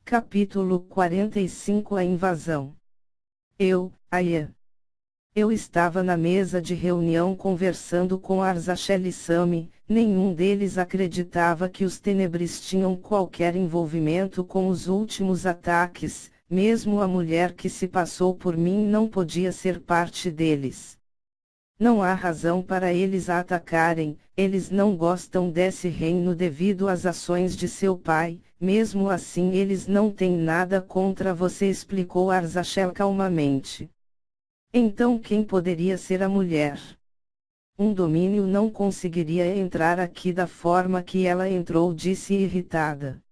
Capítulo 45 A invasão. Aya. Eu estava na mesa de reunião conversando com Arzazel e Sami. Nenhum deles acreditava que os Tenebris tinham qualquer envolvimento com os últimos ataques, mesmo a mulher que se passou por mim não podia ser parte deles. Não há razão para eles a atacarem, eles não gostam desse reino devido às ações de seu pai, mesmo assim eles não têm nada contra você, explicou Arzazel calmamente. Então quem poderia ser a mulher? Um domínio não conseguiria entrar aqui da forma que ela entrou, disse irritada.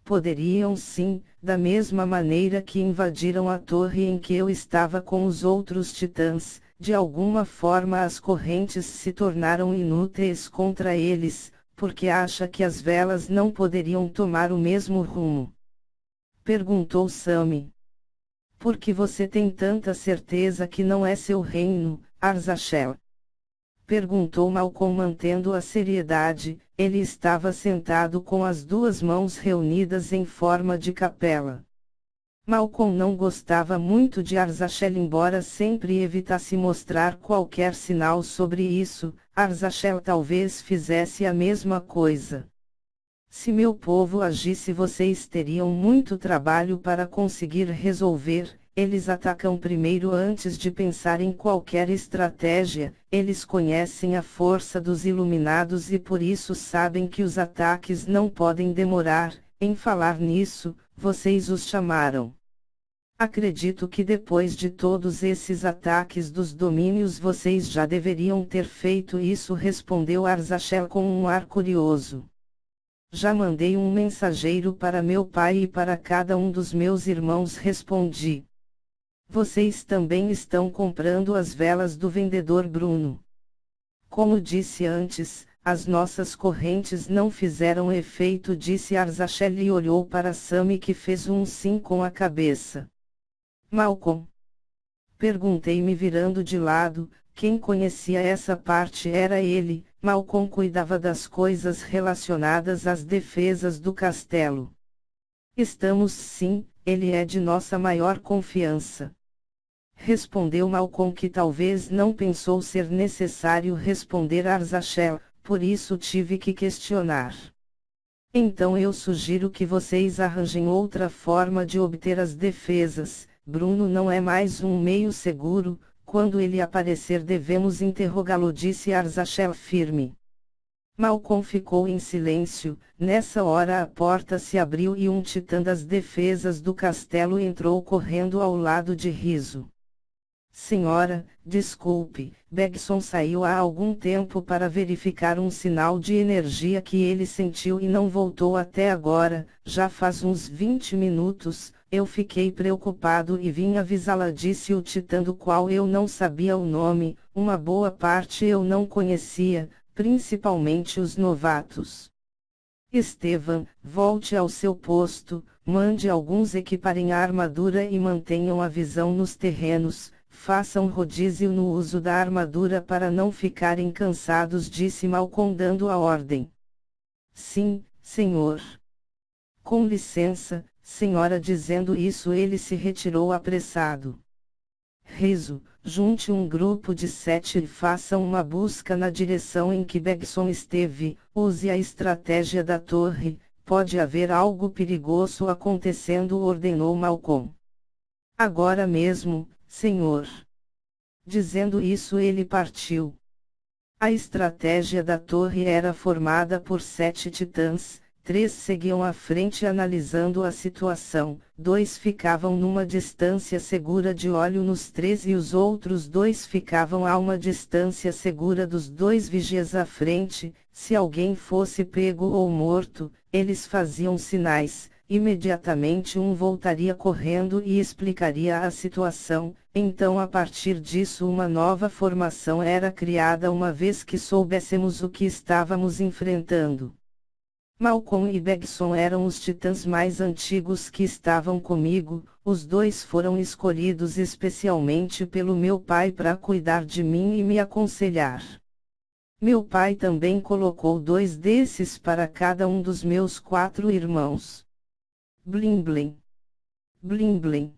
Poderiam sim, da mesma maneira que invadiram a torre em que eu estava com os outros titãs. De alguma forma as correntes se tornaram inúteis contra eles, porque acha que as velas não poderiam tomar o mesmo rumo? Perguntou Sami. Por que você tem tanta certeza que não é seu reino, Arzazel? Perguntou Malcolm mantendo a seriedade. Ele estava sentado com as duas mãos reunidas em forma de capela. Malcolm não gostava muito de Arzazel, embora sempre evitasse mostrar qualquer sinal sobre isso. Arzazel talvez fizesse a mesma coisa. Se meu povo agisse, vocês teriam muito trabalho para conseguir resolver. Eles atacam primeiro antes de pensar em qualquer estratégia. Eles conhecem a força dos iluminados e por isso sabem que os ataques não podem demorar. Em falar nisso, vocês os chamaram. Acredito que depois de todos esses ataques dos domínios vocês já deveriam ter feito isso, respondeu Arzazel com um ar curioso. Já mandei um mensageiro para meu pai e para cada um dos meus irmãos, respondi. Vocês também estão comprando as velas do vendedor Bruno. Como disse antes, as nossas correntes não fizeram efeito, disse Arzazel e olhou para Sami, que fez um sim com a cabeça. Malcolm? Perguntei me virando de lado. Quem conhecia essa parte era ele. Malcolm cuidava das coisas relacionadas às defesas do castelo. Estamos sim, ele é de nossa maior confiança. Respondeu Malcolm, que talvez não pensou ser necessário responder a Arzazel, por isso tive que questionar. Então eu sugiro que vocês arranjem outra forma de obter as defesas. Bruno não é mais um meio seguro. Quando ele aparecer devemos interrogá-lo, disse Arzazel firme. Malcolm ficou em silêncio. Nessa hora a porta se abriu e um titã das defesas do castelo entrou correndo ao lado de Riso. Senhora, desculpe, Begson saiu há algum tempo para verificar um sinal de energia que ele sentiu e não voltou até agora. Já faz uns 20 minutos, eu fiquei preocupado e vim avisá-la, disse o titã, do qual eu não sabia o nome. Uma boa parte eu não conhecia, principalmente os novatos. Estevan, volte ao seu posto, mande alguns equiparem a armadura e mantenham a visão nos terrenos. Façam rodízio no uso da armadura para não ficarem cansados, disse Malcolm dando a ordem. Sim, senhor. Com licença, senhora. Dizendo isso ele se retirou apressado. Riso, junte um grupo de 7 e façam uma busca na direção em que Begson esteve. Use a estratégia da torre, pode haver algo perigoso acontecendo, ordenou Malcolm. Agora mesmo, senhor. Dizendo isso ele partiu. A estratégia da torre era formada por 7 titãs. 3 seguiam à frente analisando a situação, 2 ficavam numa distância segura de olho nos 3 e os outros 2 ficavam a uma distância segura dos 2 vigias à frente. Se alguém fosse pego ou morto, eles faziam sinais. Imediatamente um voltaria correndo e explicaria a situação. Então a partir disso uma nova formação era criada uma vez que soubéssemos o que estávamos enfrentando. Malcolm e Begson eram os titãs mais antigos que estavam comigo. Os 2 foram escolhidos especialmente pelo meu pai para cuidar de mim e me aconselhar. Meu pai também colocou 2 desses para cada um dos meus 4 irmãos. Blim blim. Blim blim.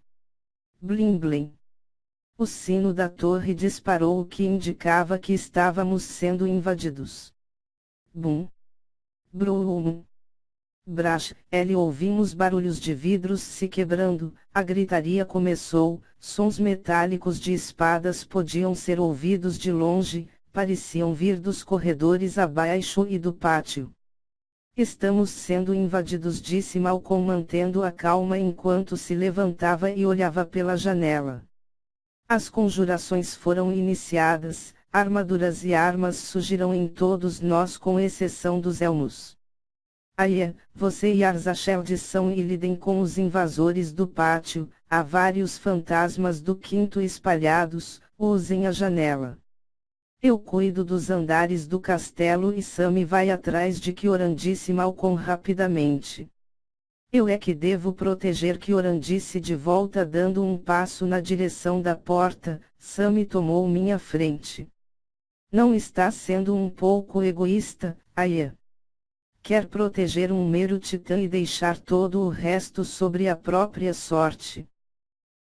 Blim blim. O sino da torre disparou, o que indicava que estávamos sendo invadidos. Bum. Brum. Brash, ouvimos barulhos de vidros se quebrando, a gritaria começou, sons metálicos de espadas podiam ser ouvidos de longe, pareciam vir dos corredores abaixo e do pátio. Estamos sendo invadidos, disse Malcolm mantendo a calma enquanto se levantava e olhava pela janela. As conjurações foram iniciadas, armaduras e armas surgiram em todos nós com exceção dos elmos. Aya, você e Arzachel são e lidem com os invasores do pátio, há vários fantasmas do quinto espalhados, usem a janela. Eu cuido dos andares do castelo e Sammy vai atrás de Kioran, disse Malcolm rapidamente. Eu é que devo proteger Kioran, disse de volta dando um passo na direção da porta, Sammy tomou minha frente. Não está sendo um pouco egoísta, Aya? Quer proteger um mero titã e deixar todo o resto sobre a própria sorte.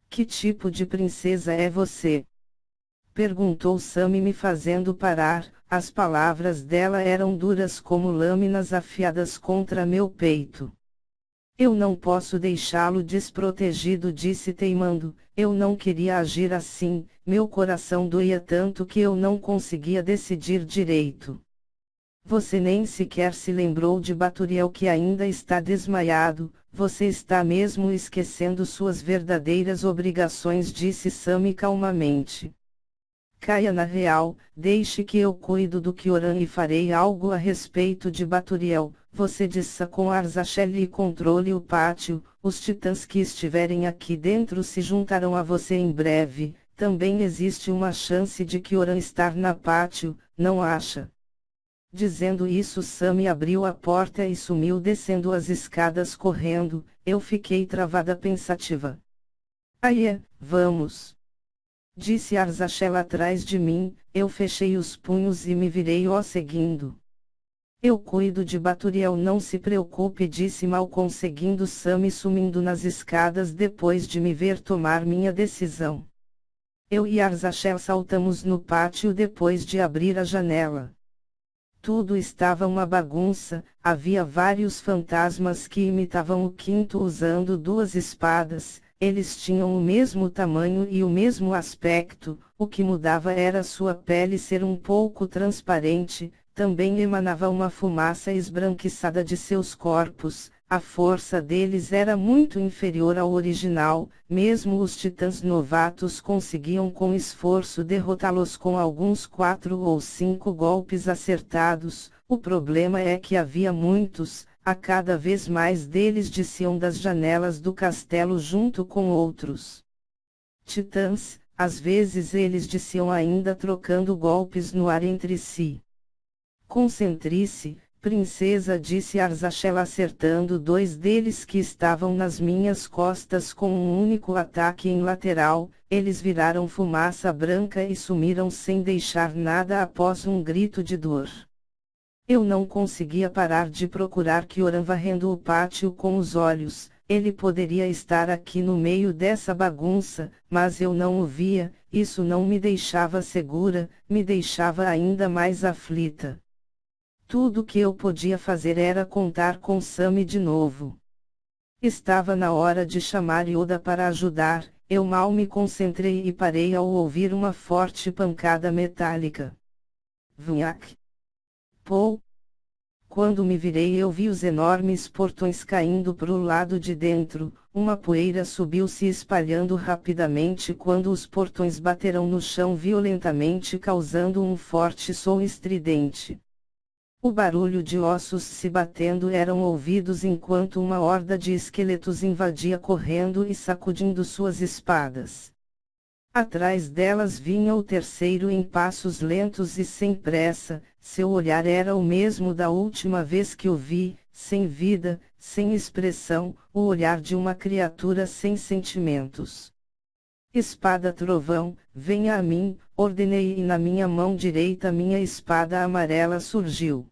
Que tipo de princesa é você? Perguntou Sammy me fazendo parar, as palavras dela eram duras como lâminas afiadas contra meu peito. Eu não posso deixá-lo desprotegido, disse teimando, eu não queria agir assim, meu coração doía tanto que eu não conseguia decidir direito. Você nem sequer se lembrou de Baturiel, que ainda está desmaiado, você está mesmo esquecendo suas verdadeiras obrigações, disse Sammy calmamente. Caia na real, deixe que eu cuido do Kioran e farei algo a respeito de Baturiel, você disse com Arzachel e controle o pátio, os titãs que estiverem aqui dentro se juntarão a você em breve, também existe uma chance de Kioran estar na pátio, não acha? Dizendo isso, Sammy abriu a porta e sumiu descendo as escadas correndo, eu fiquei travada pensativa. Aya, vamos! Disse Arzachel atrás de mim, eu fechei os punhos e me virei seguindo. Eu cuido de Baturiel, não se preocupe, disse Malcolm seguindo Sammy sumindo nas escadas depois de me ver tomar minha decisão. Eu e Arzachel saltamos no pátio depois de abrir a janela. Tudo estava uma bagunça, havia vários fantasmas que imitavam o quinto usando duas espadas, eles tinham o mesmo tamanho e o mesmo aspecto, o que mudava era sua pele ser um pouco transparente, também emanava uma fumaça esbranquiçada de seus corpos, a força deles era muito inferior ao original, mesmo os titãs novatos conseguiam com esforço derrotá-los com alguns 4 ou 5 golpes acertados, o problema é que havia muitos, a cada vez mais deles desciam das janelas do castelo junto com outros titãs, às vezes eles desciam ainda trocando golpes no ar entre si. Concentre-se, princesa, disse Arzachel acertando 2 deles que estavam nas minhas costas com um único ataque em lateral, eles viraram fumaça branca e sumiram sem deixar nada após um grito de dor. Eu não conseguia parar de procurar Kioran varrendo o pátio com os olhos, ele poderia estar aqui no meio dessa bagunça, mas eu não o via, isso não me deixava segura, me deixava ainda mais aflita. Tudo que eu podia fazer era contar com Sammy de novo. Estava na hora de chamar Yoda para ajudar, eu mal me concentrei e parei ao ouvir uma forte pancada metálica. Vunhac! Pou! Quando me virei eu vi os enormes portões caindo para o lado de dentro, uma poeira subiu se espalhando rapidamente quando os portões bateram no chão violentamente causando um forte som estridente. O barulho de ossos se batendo eram ouvidos enquanto uma horda de esqueletos invadia correndo e sacudindo suas espadas. Atrás delas vinha o terceiro em passos lentos e sem pressa, seu olhar era o mesmo da última vez que o vi, sem vida, sem expressão, o olhar de uma criatura sem sentimentos. Espada trovão, venha a mim, ordenei e na minha mão direita minha espada amarela surgiu.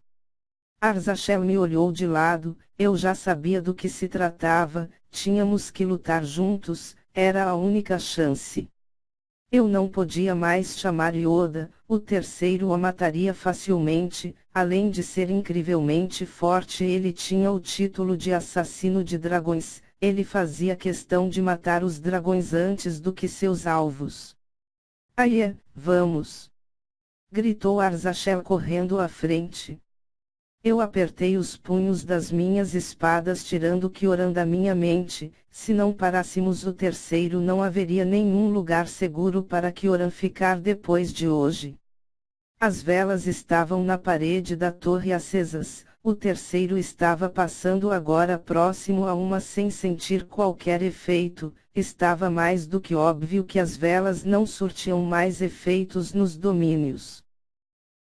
Arzachel me olhou de lado, eu já sabia do que se tratava, tínhamos que lutar juntos, era a única chance. Eu não podia mais chamar Yoda, o terceiro o mataria facilmente, além de ser incrivelmente forte ele tinha o título de assassino de dragões, ele fazia questão de matar os dragões antes do que seus alvos. Aie, vamos! Gritou Arzachel correndo à frente. Eu apertei os punhos das minhas espadas tirando Kioran da minha mente, se não parássemos o terceiro não haveria nenhum lugar seguro para Kioran ficar depois de hoje. As velas estavam na parede da torre acesas, o terceiro estava passando agora próximo a uma sem sentir qualquer efeito, estava mais do que óbvio que as velas não surtiam mais efeitos nos domínios.